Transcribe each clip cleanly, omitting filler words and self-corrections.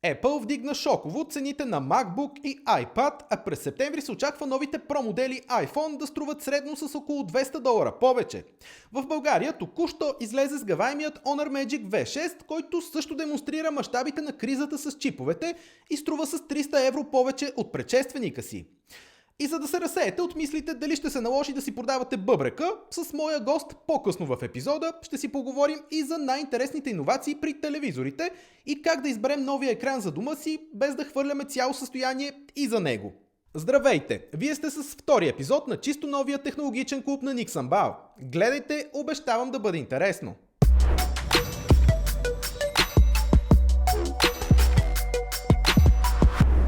Apple вдигна шоково цените на MacBook и iPad, а през септември се очаква новите Pro модели iPhone да струват средно с около $200 повече. В България току-що излезе сгъваемият Honor Magic V6, който също демонстрира мащабите на кризата с чиповете и струва с €300 повече от предшественика си. И за да се разсеете от мислите дали ще се наложи да си продавате бъбрека, с моя гост по-късно в епизода ще си поговорим и за най-интересните иновации при телевизорите и как да изберем новия екран за дома си, без да хвърляме цяло състояние и за него. Здравейте! Вие сте с втори епизод на чисто новия технологичен клуб на Ник Самбал. Гледайте, обещавам да бъде интересно.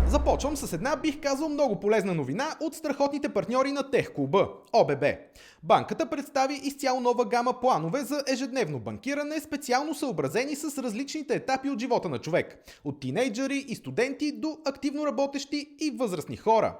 Започвам с една, бих казал, много полезна новина от страхотните партньори на Тех Клуба – ОББ. Банката представи изцяло нова гама планове за ежедневно банкиране, специално съобразени с различните етапи от живота на човек – от тинейджъри и студенти до активно работещи и възрастни хора.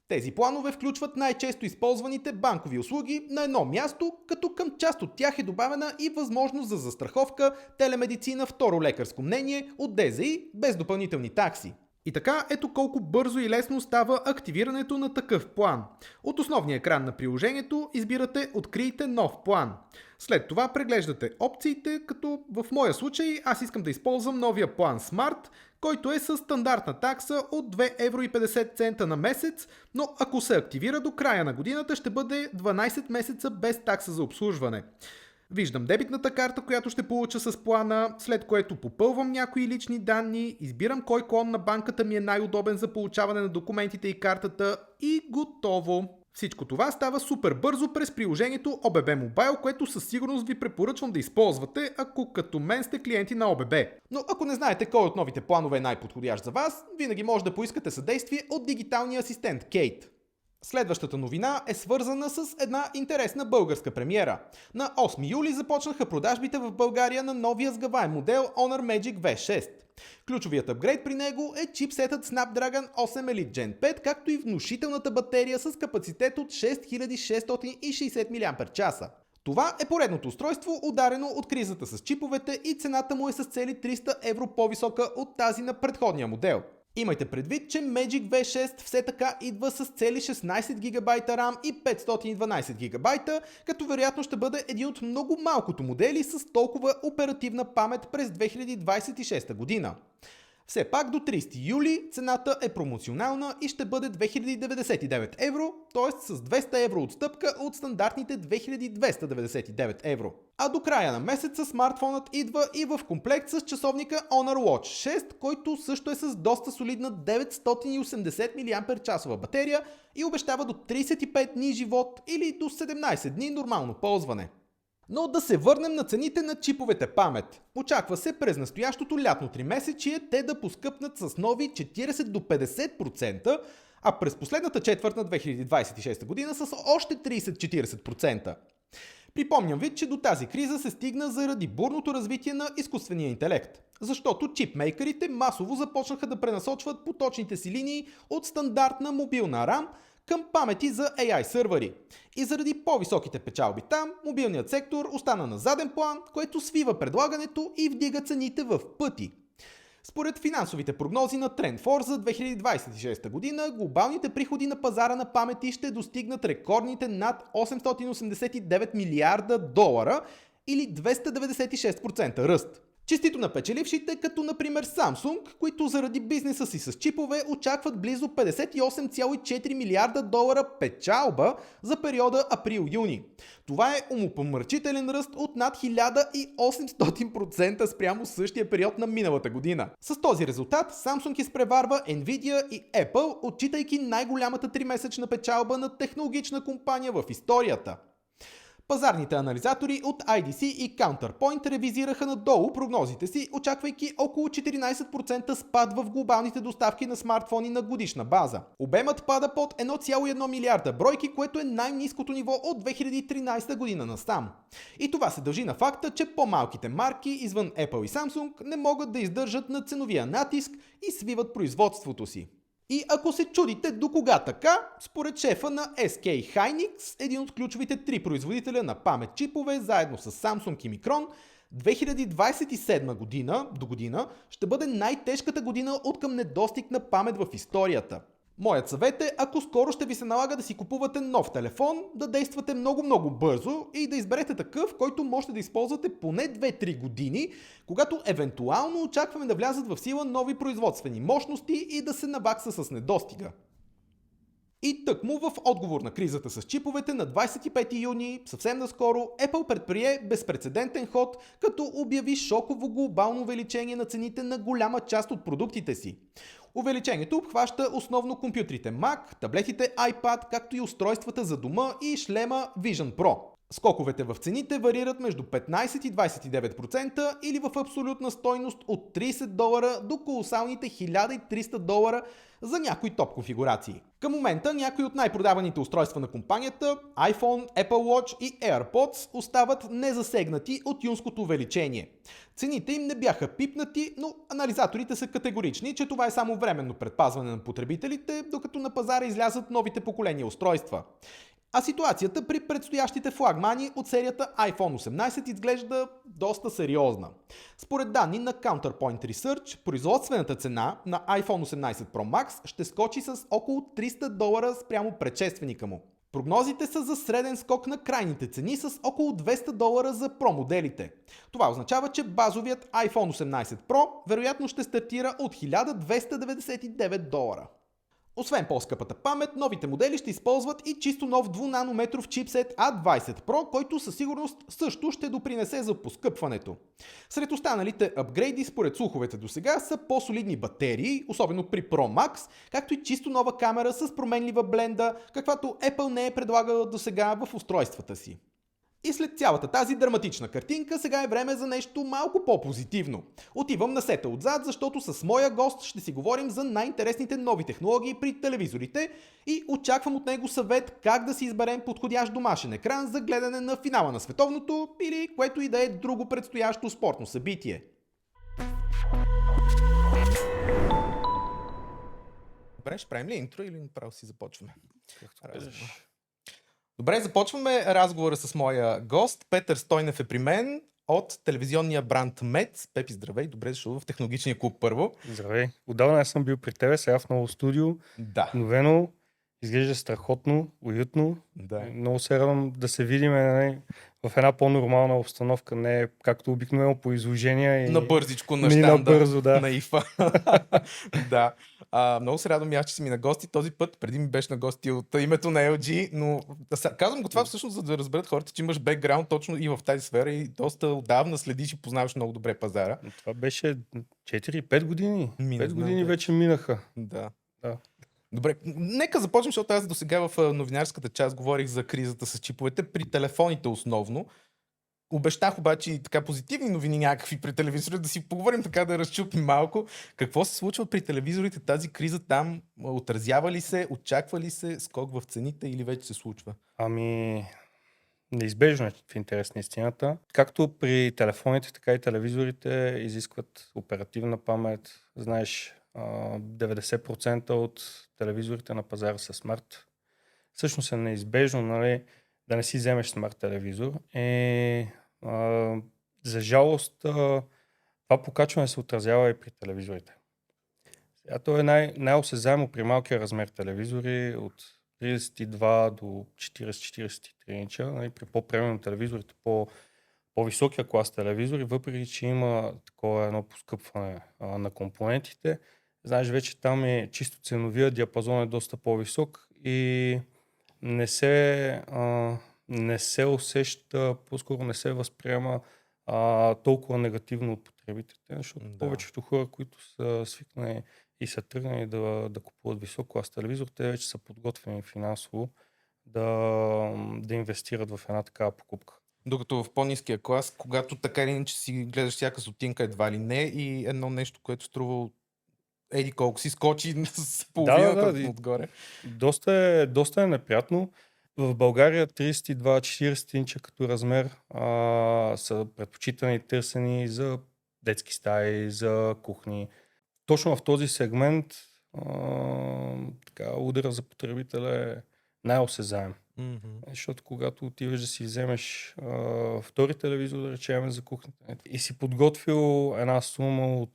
Тези планове включват най-често използваните банкови услуги на едно място, като към част от тях е добавена и възможност за застраховка, телемедицина, второ лекарско мнение от ДЗИ без допълнителни такси. И така, ето колко бързо и лесно става активирането на такъв план. От основния екран на приложението избирате "Открийте нов план". След това преглеждате опциите, като в моя случай аз искам да използвам новия план Smart, който е с стандартна такса от €2,50 на месец, но ако се активира до края на годината ще бъде 12 месеца без такса за обслужване. Виждам дебитната карта, която ще получа с плана, след което попълвам някои лични данни, избирам кой клон на банката ми е най-удобен за получаване на документите и картата и готово. Всичко това става супер бързо през приложението ОББ Mobile, което със сигурност ви препоръчвам да използвате, ако като мен сте клиенти на ОББ. Но ако не знаете кой от новите планове е най-подходящ за вас, винаги може да поискате съдействие от дигиталния асистент Кейт. Следващата новина е свързана с една интересна българска премиера. На 8 юли започнаха продажбите в България на новия сгъваем модел Honor Magic V6. Ключовият апгрейд при него е чипсетът Snapdragon 8 Elite Gen 5, както и внушителната батерия с капацитет от 6660 мАч. Това е поредното устройство, ударено от кризата с чиповете, и цената му е с цели €300 по-висока от тази на предходния модел. Имайте предвид, че Magic V6 все така идва с цели 16 ГБ RAM и 512 ГБ, като вероятно ще бъде един от много малкото модели с толкова оперативна памет през 2026 година. Все пак до 30 юли цената е промоционална и ще бъде €2099, т.е. с €200 отстъпка от стандартните €2299. А до края на месеца смартфонът идва и в комплект с часовника Honor Watch 6, който също е с доста солидна 980 мАч батерия и обещава до 35 дни живот или до 17 дни нормално ползване. Но да се върнем на цените на чиповете памет. Очаква се през настоящото лятно тримесечие те да поскъпнат с нови 40 до 50%, а през последната четвърт на 2026 година с още 30-40%. Припомням ви, че до тази криза се стигна заради бурното развитие на изкуствения интелект, защото чипмейкърите масово започнаха да пренасочват поточните си линии от стандартна мобилна RAM към памети за AI сървъри. И заради по-високите печалби там, мобилният сектор остана на заден план, което свива предлагането и вдига цените в пъти. Според финансовите прогнози на TrendForce за 2026 година, глобалните приходи на пазара на памети ще достигнат рекордните над $889 милиарда или 296% ръст. Честито на печелившите, като например Samsung, които заради бизнеса си с чипове очакват близо $58,4 милиарда печалба за периода април-юни. Това е умопомрачителен ръст от над 1800% спрямо същия период на миналата година. С този резултат Samsung изпреварва Nvidia и Apple, отчитайки най-голямата тримесечна печалба на технологична компания в историята. Пазарните анализатори от IDC и Counterpoint ревизираха надолу прогнозите си, очаквайки около 14% спад в глобалните доставки на смартфони на годишна база. Обемът пада под 1,1 милиарда бройки, което е най-ниското ниво от 2013 година насам. И това се дължи на факта, че по-малките марки извън Apple и Samsung не могат да издържат на ценовия натиск и свиват производството си. И ако се чудите до кога така, според шефа на SK Hynix, един от ключовите три производителя на памет чипове, заедно с Samsung и Micron, 2027 година до година ще бъде най-тежката година от към недостиг на памет в историята. Моят съвет е, ако скоро ще ви се налага да си купувате нов телефон, да действате много бързо и да изберете такъв, който можете да използвате поне 2-3 години, когато евентуално очакваме да влязат в сила нови производствени мощности и да се навакса с недостига. И тъкмо в отговор на кризата с чиповете на 25 юни, съвсем наскоро, Apple предприе безпрецедентен ход, като обяви шоково глобално увеличение на цените на голяма част от продуктите си. Увеличението обхваща основно компютрите Mac, таблетите iPad, както и устройствата за дома и шлема Vision Pro. Скоковете в цените варират между 15 и 29% или в абсолютна стойност от $30 до колосалните $1300 за някои топ конфигурации. Към момента някои от най-продаваните устройства на компанията, iPhone, Apple Watch и AirPods, остават незасегнати от юнското увеличение. Цените им не бяха пипнати, но анализаторите са категорични, че това е само временно предпазване на потребителите, докато на пазара излязат новите поколения устройства. А ситуацията при предстоящите флагмани от серията iPhone 18 изглежда доста сериозна. Според данни на Counterpoint Research, производствената цена на iPhone 18 Pro Max ще скочи с около $300 спрямо предшественика му. Прогнозите са за среден скок на крайните цени с около $200 за Pro моделите. Това означава, че базовият iPhone 18 Pro вероятно ще стартира от $1299. Освен по-скъпата памет, новите модели ще използват и чисто нов 2-нанометров чипсет A20 Pro, който със сигурност също ще допринесе за поскъпването. Сред останалите апгрейди според слуховете до сега са по-солидни батерии, особено при Pro Max, както и чисто нова камера с променлива бленда, каквато Apple не е предлагала до сега в устройствата си. И след цялата тази драматична картинка, сега е време за нещо малко по-позитивно. Отивам на сета отзад, защото с моя гост ще си говорим за най-интересните нови технологии при телевизорите и очаквам от него съвет как да си изберем подходящ домашен екран за гледане на финала на световното или което и да е друго предстоящо спортно събитие. Добре, ще правим ли интро или направо си започваме? Добре, започваме разговора с моя гост. Петър Стойнев е при мен от телевизионния бранд МЕЦ. Пепи, здравей, добре дошъл в Технологичния клуб първо. Здравей, отдавна съм бил при тебе, сега в ново студио. Да. Новено, изглежда страхотно, уютно. Да. Много се радвам да се видим в една по-нормална обстановка, не както обикновено по изложения. На бързичко, на щанда, набързо, да. на ИФА. Да. Много се радвам аз, че си ми на гости този път. Преди ми беше на гости от името на LG, но казвам го това всъщност, за да разберат хората, че имаш бекграунд точно и в тази сфера и доста отдавна следиш и познаваш много добре пазара. Това беше 4-5 години. 5 години да. вече минаха. Да. Да. Добре, нека започнем, защото аз до сега в новинарската част говорих за кризата с чиповете при телефоните основно. Обещах обаче и така позитивни новини някакви при телевизорите, да си поговорим така, да разчупим малко. Какво се случва при телевизорите? Тази криза там отразява ли се, очаква ли се скок в цените или вече се случва? Неизбежно е в интерес на истината. Както при телефоните, така и телевизорите изискват оперативна памет. Знаеш, 90% от телевизорите на пазара са смарт. Всъщност е неизбежно, нали, да не си вземеш смарт телевизор. За жалост, това покачване се отразява и при телевизорите. Сега то е най-осезаемо при малкия размер телевизори от 32 до 40-43 инча. Нали, при по-премиум телевизорите, по-високия клас телевизори, въпреки че има такова едно поскъпване на компонентите, знаеш, вече там е чисто ценовия диапазон е доста по-висок и не се усеща, по-скоро не се възприема толкова негативно от потребителите, защото повечето хора, които са свикнали и са тръгнали да купуват висок клас телевизор, те вече са подготвени финансово да инвестират в една такава покупка. Докато в по-ниския клас, когато така или иначе си гледаш всяка стотинка едва ли не и едно нещо, което струва еди колко си скочи с половината отгоре. Доста е неприятно. В България 32-40 инча като размер са предпочитани и търсени за детски стаи, за кухни. Точно в този сегмент удара за потребителя е най-осезаем. Защото когато отиваш да си вземеш втори телевизор, да речем, за кухнята и си подготвил една сума от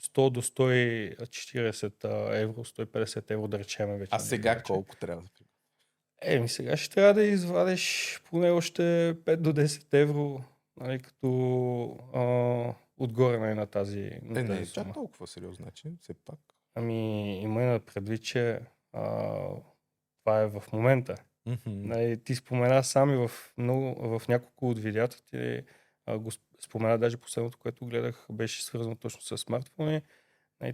100 до 140 евро, 150 евро, да речем вече. А сега колко трябва да Сега ще трябва да извадиш поне още 5 до 10 евро, нали, като отгоре на тази не е сума. чак толкова сериозно, значи, все пак. Има да предвид, че това е в момента. Ти спомена сами в няколко от видеята ти, го спомена даже последното, което гледах, беше свързано точно с смартфони.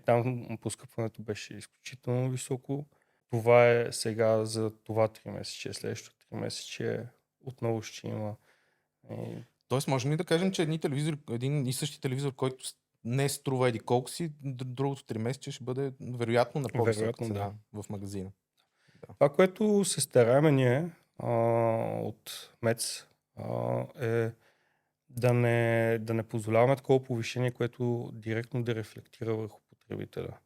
Там поскъпването беше изключително високо. Това е сега за това 3 месече, следващото 3 месече отново ще има. Тоест, можем ли да кажем, че един и същи телевизор, който не струва еди колко си, другото 3 месече ще бъде вероятно на по-висока цена в магазина. Да. Това, което се стараем ние от МЕЦ е да не позволяваме такова повишение, което директно да рефлектира върху потребителя.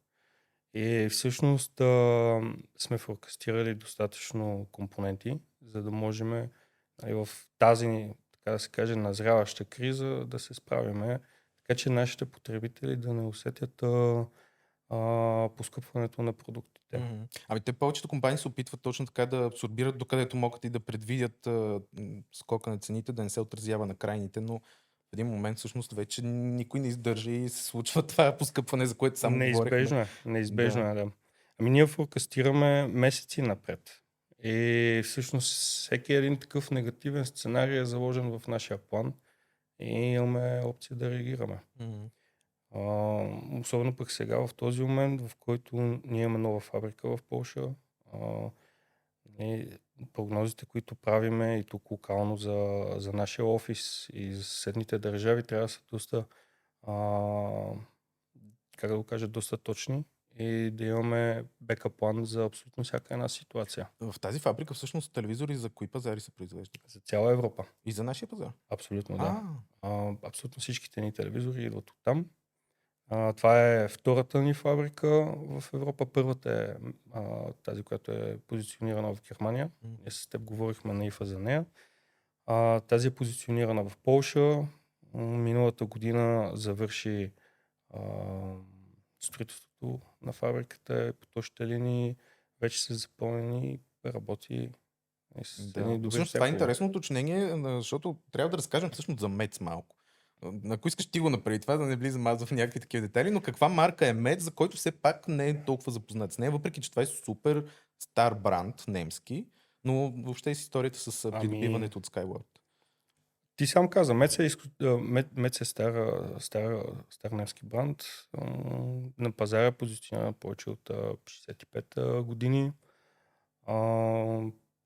И всъщност сме форкастирали достатъчно компоненти, за да можем в тази, така да се каже, назряваща криза да се справиме, така че нашите потребители да не усетят поскъпването на продуктите. Ами те повечето компании се опитват точно така да абсорбират докъдето могат и да предвидят скока на цените, да не се отразява на крайните, но в един момент всъщност вече никой не издържа и се случва това поскъпване, за което само говорихме. Неизбежно е, да. Ами ние фокастираме месеци напред. И всъщност всеки един такъв негативен сценарий е заложен в нашия план и имаме опция да реагираме. Особено пък сега в този момент, в който ние имаме нова фабрика в Полша. Прогнозите, които правиме и тук локално за нашия офис и за съседните държави, трябва да са доста, как да го кажа, доста точни и да имаме бекъп план за абсолютно всяка една ситуация. В тази фабрика всъщност телевизори за кои пазари се произвеждат? За цяла Европа. И за нашия пазар? Абсолютно, да. Абсолютно всичките ни телевизори идват от там. Това е втората ни фабрика в Европа. Първата е тази, която е позиционирана в Германия. Ние с теб говорихме на ИФА за нея. Тази е позиционирана в Полша. Миналата година завърши строителството на фабриката. По точните линии вече са запълнени, работи. Всъщност това е интересно уточнение, защото трябва да разкажем всъщност за МЕЦ малко. Ако искаш ти го направи това, да не влизам аз в някакви такива детайли, но каква марка е МЕЦ, за който все пак не е толкова запознат с нея, въпреки че това е супер стар бранд, немски, но въобще е с историята с придобиването от Skyward. Ти сам каза, МЕЦ е стар немски бранд. На пазара е позиционирана повече от 65 години.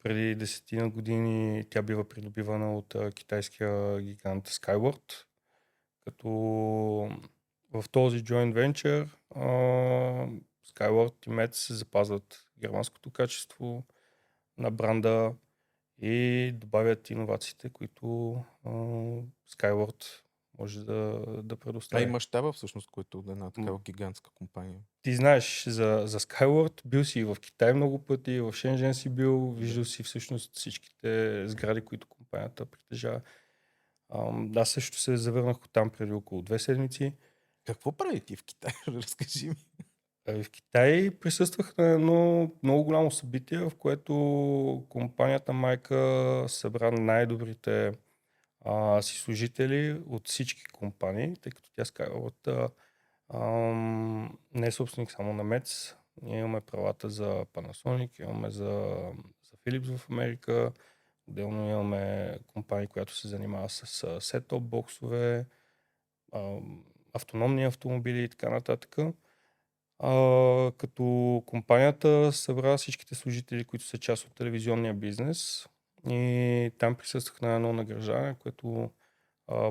Преди 10 години тя бива придобивана от китайския гигант Skyward. Като в този joint venture Skyward и МЕЦ запазват германското качество на бранда и добавят иновациите, които Skyward може да предостави. И мащаба всъщност, който е една такава гигантска компания. Ти знаеш за Skyward, бил си в Китай много пъти, в Шенжен си бил, виждал си всъщност всичките сгради, които компанията притежава. Аз също се завърнах там преди около 2 седмици. Какво прави ти в Китай? Разкажи ми. В Китай присъствах на едно много голямо събитие, в което компанията майка събра най-добрите си служители от всички компании, тъй като тя Skyward не е собственик само на МЕЦ. Ние имаме правата за Panasonic, имаме за Philips в Америка, отделно имаме компания, която се занимава с сет-топ боксове, автономни автомобили и така нататък. Като компанията събра всичките служители, които са част от телевизионния бизнес, и там присъствах на едно награждане, което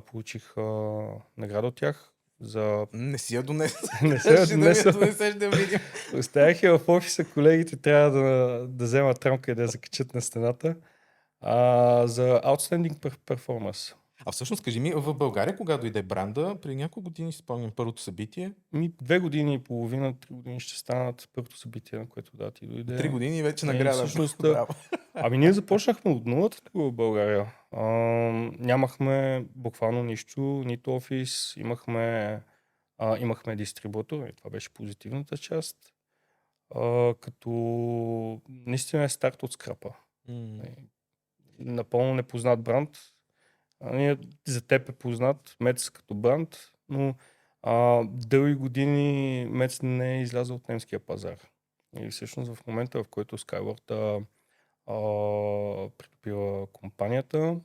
получих награда от тях. Не си я донес. Не се я донесъл. Да видим. Оставях я в офиса, колегите трябва да вземат рамка и да я закачат на стената. За Outstanding Performance. А всъщност, кажи ми, в България, кога дойде бранда, преди няколко години си спомням първото събитие. 2 години и половина, 3 години ще станат първото събитие, на което да ти дойде. 3 години и вече И награда. всъщност, Браво. ние започнахме от нулата тук в България. Нямахме буквално нищо, нито офис, имахме дистрибутор и това беше позитивната част. Като наистина е старт от скрапа. Напълно непознат бранд. За теб е познат Мец като бранд, но дълги години Мец не е излязъл от немския пазар. И всъщност в момента, в който Skyward придобива компанията.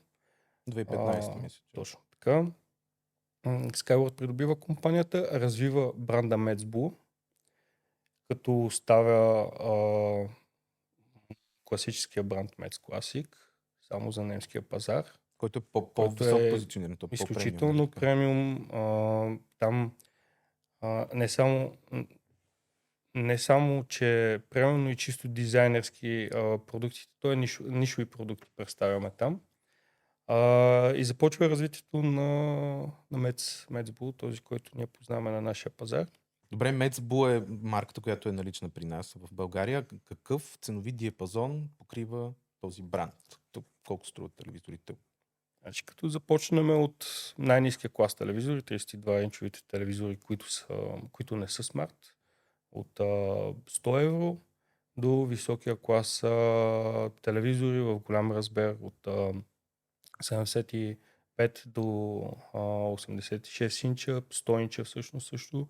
2015 мисля. Точно така. Skyward придобива компанията, развива бранда Metsblue, като оставя класическия бранд Mets Classic само за немския пазар. Който е по-висок позициониран. Изключително премиум. Там не само, че премиум, но и чисто дизайнерски продукти. Той е нишови продукти представяме там. И започва развитието на Metsblue, този, който ние познаваме на нашия пазар. Добре, Metsblue е марката, която е налична при нас в България. Какъв ценови диапазон покрива този бранд? Колко струват телевизорите? Значи, като започнем от най-ниския клас телевизори, 32-инчовите телевизори, които не са смарт, от 100 евро до високия клас телевизори в голям размер от 75 до 86 инча, 100 инча всъщност също,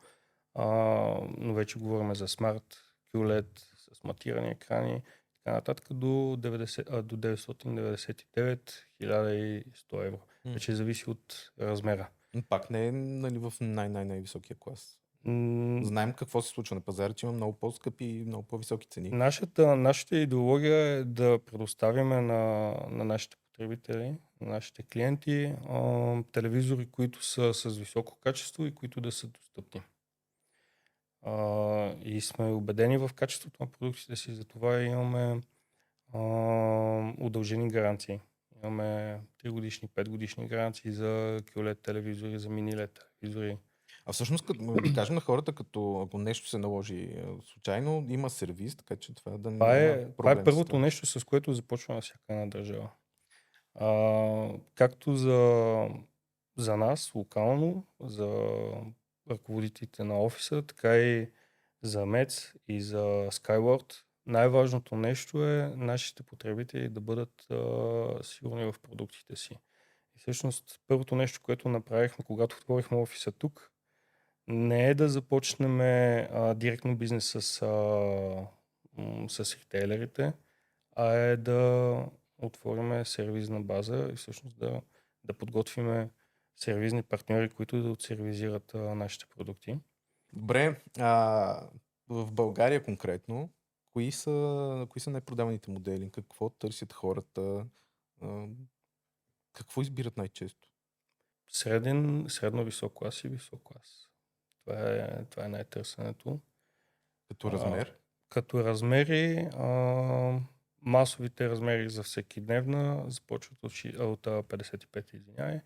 но вече говорим за смарт, QLED с матирани екрани, така нататък до 999 1100 евро. Вече зависи от размера. Пак не е в най-високия клас. Знаем какво се случва на пазара, че има много по-скъпи и много по-високи цени. Нашата идеология е да предоставяме на нашите потребители, на нашите клиенти телевизори, които са с високо качество и които да са достъпни. И сме убедени в качеството на продуктите си, затова имаме удължени гаранции. Имаме 3 годишни, 5 годишни гаранции за QLED телевизори, за мини LED телевизори. А всъщност, да кажем на хората, ако нещо се наложи случайно, има сервис, така че това да не е проблем. Това е първото нещо, с което започва на всяка една държава. Както за нас, локално, за ръководителите на офиса, така и за Mets и за Skyward. Най-важното нещо е нашите потребители да бъдат сигурни в продуктите си. И всъщност първото нещо, което направихме, когато отворихме офиса тук, не е да започнем директно бизнес с ритейлерите, а е да отворим сервизна база и всъщност да подготвим сервизни партньори, които да отсервизират нашите продукти. Добре, в България конкретно, кои са най-продаваните модели? Какво търсят хората? Какво избират най-често? Средно-висок клас и висок клас. Това е най-търсенето. Като размер? Като размери, масовите размери за всеки дневна започват от 55, извинявай,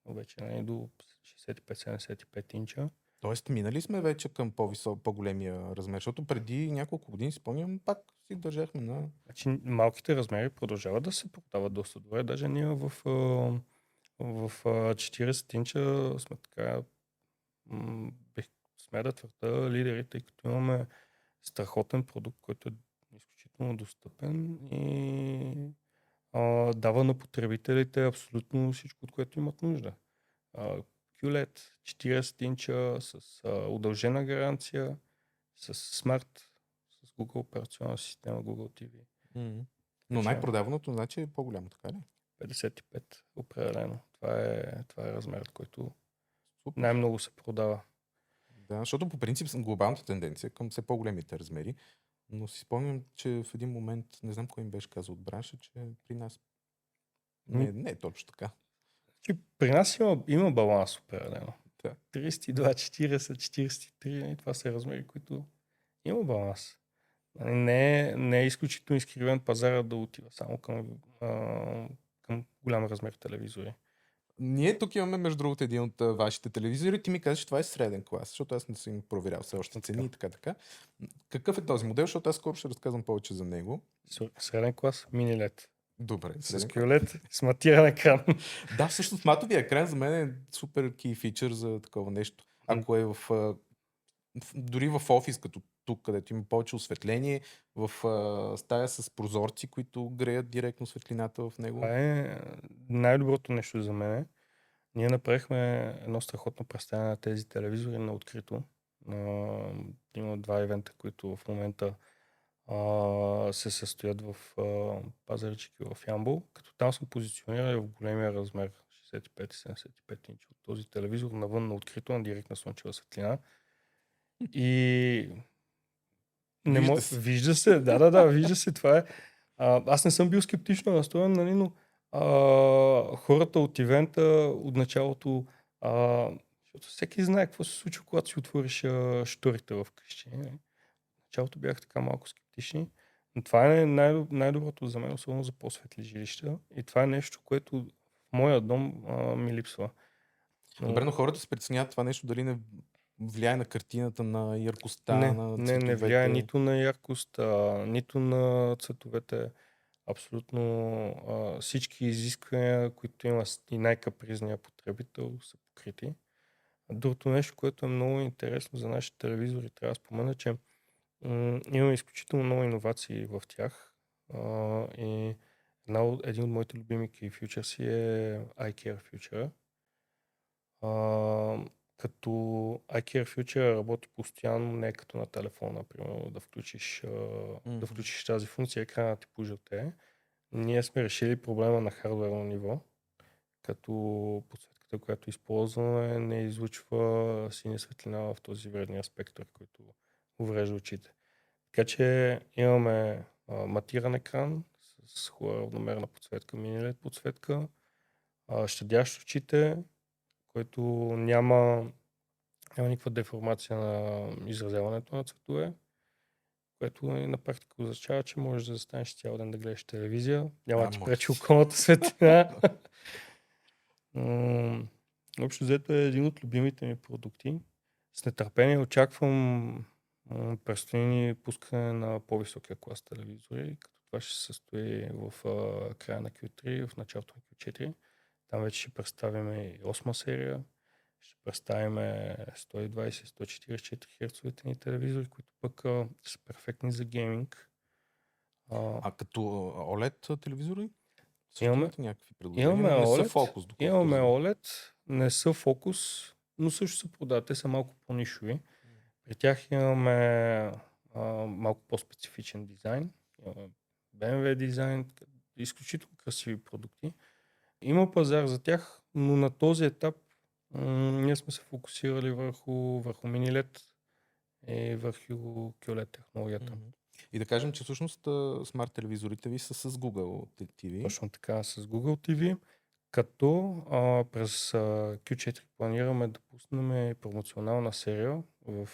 но вече до 65-75 инча. Тоест, минали сме вече към по-големия размер, защото преди няколко години, спомням, пак си държахме на... Значи, малките размери продължават да се продават доста добре. Даже ние в 40 инча сме така, сме да твърда лидери, тъй като имаме страхотен продукт, който е изключително достъпен и дава на потребителите абсолютно всичко, от което имат нужда. QLED, 40 инча, с удължена гаранция, с смарт, с Google операционна система, Google TV. Но най-продаваното значи е по-голямо, така ли? 55, определено. Това е размерът, който най-много се продава. Да, защото по принцип глобалната тенденция към все по-големите размери, но си спомням, че в един момент, не знам кой им беше казал от бранша, че при нас не е точно така. При нас има баланс определено. Да. 32, 40, 43, това са размери, които има баланс. Не е изключително изкривен пазара да отива само към голям размер телевизори. Ние тук имаме, между другото, един от вашите телевизори. Ти ми казваш, че това е среден клас, защото аз не съм проверял все още цени и така. Какъв е този модел, защото аз скоро ще разказвам повече за него. Среден клас, мини LED. Добре, С среден клас. QLED, с матиран екран. Да, всъщност матовия екран за мен е супер key фичър за такова нещо. Ако е дори в офис, като тук, където има повече осветление, в стая с прозорци, които греят директно светлината в него. Това е най-доброто нещо за мен. Ние направихме едно страхотно представяне на тези телевизори на открито. Има 2 ивента, които в момента се състоят в Пазарджик и в Ямбол, като там сме позиционирали в големия размер 65-75 инча от този телевизор навън на открито, на директна слънчева светлина. И вижда се, да, вижда се, това е. Аз не съм бил скептично настроен, нали, но хората от ивента от началото, защото всеки знае какво се случва, когато си отвориш шторите в къщи. В началото бях така малко скептични, но това е най-доброто за мен, особено за по-светли жилища. И това е нещо, което в моя дом ми липсва. Добре, но хората се притесняват това нещо, дали не влияе на картината, на яркостта, на цветовете. Не влияе нито на яркост, нито на цветовете. Абсолютно всички изисквания, които има и най-капризния потребител, са покрити. Другото нещо, което е много интересно за нашите телевизори, трябва да спомена, че имаме изключително много иновации в тях. И един от моите любими key features е iCare Future. Като iCare Future работи постоянно, не като на телефона, примерно да включиш тази функция, екранът ти пожълтее. Ние сме решили проблема на хардуерно ниво, като подсветката, която използваме, не излучва синя светлина в този вредния спектър, който уврежда очите. Така че имаме матиран екран с хубава равномерна подсветка, мини LED подсветка, щадящ очите, който няма никаква деформация на изразяването на цветове, което на практика означава, че можеш да застанеш цял ден да гледаш телевизия. Няма да ти пречи околната светлина. Общо взето е един от любимите ми продукти. С нетърпение очаквам предстои ни пускане на по-високия клас телевизори, като това ще се състои в края на Q3, в началото на Q4. Там вече ще представим и 8 серия. Ще представим 120-144 херцовите ни телевизори, които пък са перфектни за гейминг. Като OLED телевизори? Имаме някакви предложения. Имаме не OLED, са фокус. имаме OLED, не са фокус, но също се продават. Те са малко по-нишови. При тях имаме малко по-специфичен дизайн. Имаме BMW дизайн, изключително красиви продукти. Има пазар за тях, но на този етап ние сме се фокусирали върху мини LED и върху QLED технологията. И да кажем, че всъщност смарт телевизорите ви са с Google TV. Точно така, с Google TV, като през Q4 планираме да пуснем промоционална серия в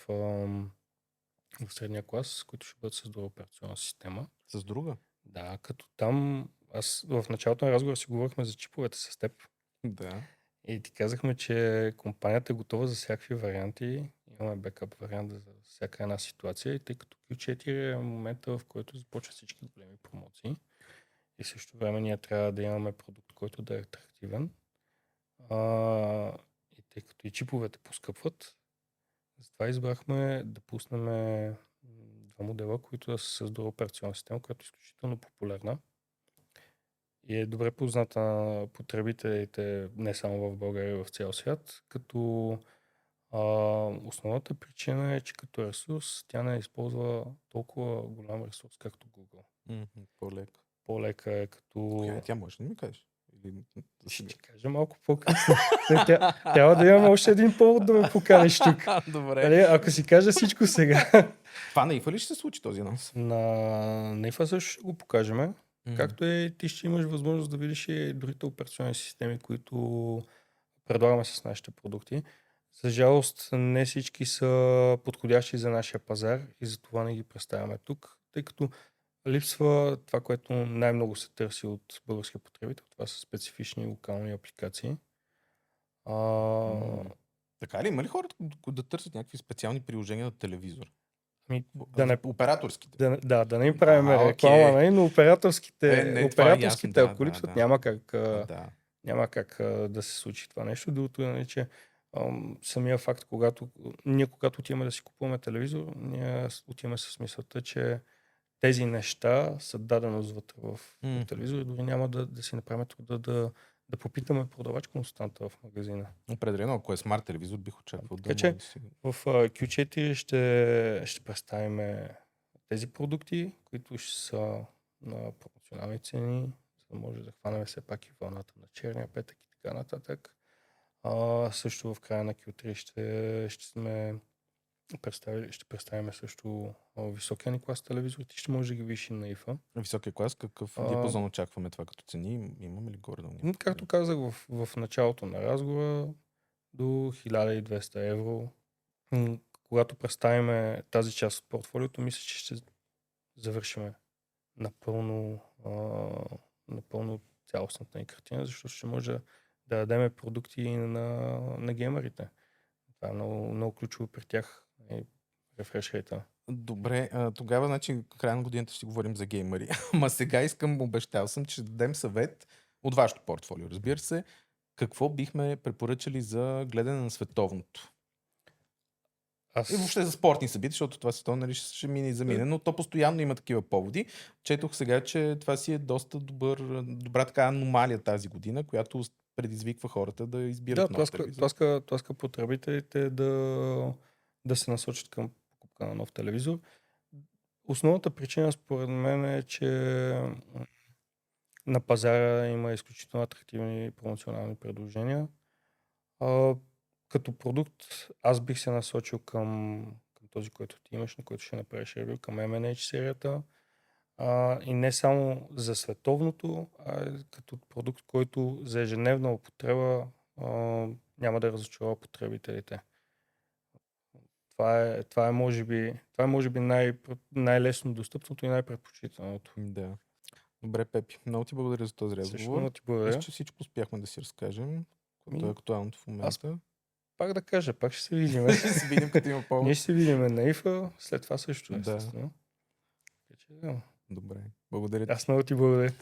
средния клас, които ще бъдат с друга операционна система. С друга? Да, като там аз в началото на разговора си говорихме за чиповете с теб. Да. И ти казахме, че компанията е готова за всякакви варианти. Имаме бекап вариант за всяка една ситуация, и тъй като Q4 е момента, в който започват всички големи промоции. И също време ние трябва да имаме продукт, който да е атрактивен. И тъй като и чиповете поскъпват, затова избрахме да пуснем 2 модела, които са с друга операционна система, която е изключително популярна и е добре позната на потребителите не само в България, а в цял свят, като основната причина е, че като ресурс тя не използва толкова голям ресурс, както Google. По-лека. По-лека е като... Коя тя може да ми кажеш? Ще ти кажа малко по-късно. Трябва да имаме още един повод да ме поканиш тук. Добре. Ако си кажа всичко сега. Това на ИФА ли ще се случи този анонс? На ИФА също ще го покажем. Както и ти ще имаш възможност да видиш и другите операционни системи, които предлагаме с нашите продукти. За жалост, не всички са подходящи за нашия пазар и затова не ги представяме тук, тъй като липсва това, което най-много се търси от българския потребител. Това са специфични локални апликации. А, Така ли? Има ли хората да търсят някакви специални приложения на телевизор? да не Операторските. да не им правим реклама, окей. но Не, това е ясно, да, ако липсват, да. Да. няма как да се случи това нещо. Другото е, че самия факт, когато отиваме да си купуваме телевизор, ние отиваме с мисълта, че тези неща са даденост вътре в телевизора, дори няма да си направим труда да попитаме продавач консултанта в магазина. Определено, ако е смарт телевизор, бих очаквал Така да че може да си... в Q4 ще представим тези продукти, които ще са на промоционални цени, за да може да хванем все пак и вълната на черния петък и така нататък. Също в края на Q3 ще представим също високия ни клас телевизорите, ще може да ги видиш и на ИФА. Високия клас, какъв диапазон очакваме това като цени? Имаме ли горе-долу? Както казах в началото на разговора, до 1200 евро. Когато представим тази част от портфолиото, мисля, че ще завършим напълно цялостната ни картина, защото ще може да дадем продукти на геймерите. Това е много ключово при тях. Рефреш рейта. Добре, тогава, значи, края на годината ще си говорим за геймери. Ама сега обещал съм, че ще дадем съвет от вашето портфолио, разбира се. Какво бихме препоръчали за гледане на световното? И въобще за спортни събития, защото това световно, нали, ще мине и замине, но то постоянно има такива поводи. Четох сега, че това си е доста добра така аномалия тази година, която предизвиква хората да избират нов телевизор. Тласка потребителите да се насочат към покупка на нов телевизор. Основната причина според мен е, че на пазара има изключително атрактивни промоционални предложения. Като продукт аз бих се насочил към този, който ти имаш, на който ще направиш ревю, към MNH серията. И не само за световното, а като продукт, който за ежедневна употреба няма да разочарова потребителите. Това е може би най-лесно достъпното и най-предпочитаното. Да. Добре, Пепи. Много ти благодаря за този разговор. Много ти благодаря. Мисля, че всичко успяхме да си разкажем, което е актуалното в момента. Пак да кажа, пак ще се видим. Ще се видим, като има повод. Ние ще се видим на ИФА, след това също естествено. Добре. Благодаря ти. Аз много ти благодаря.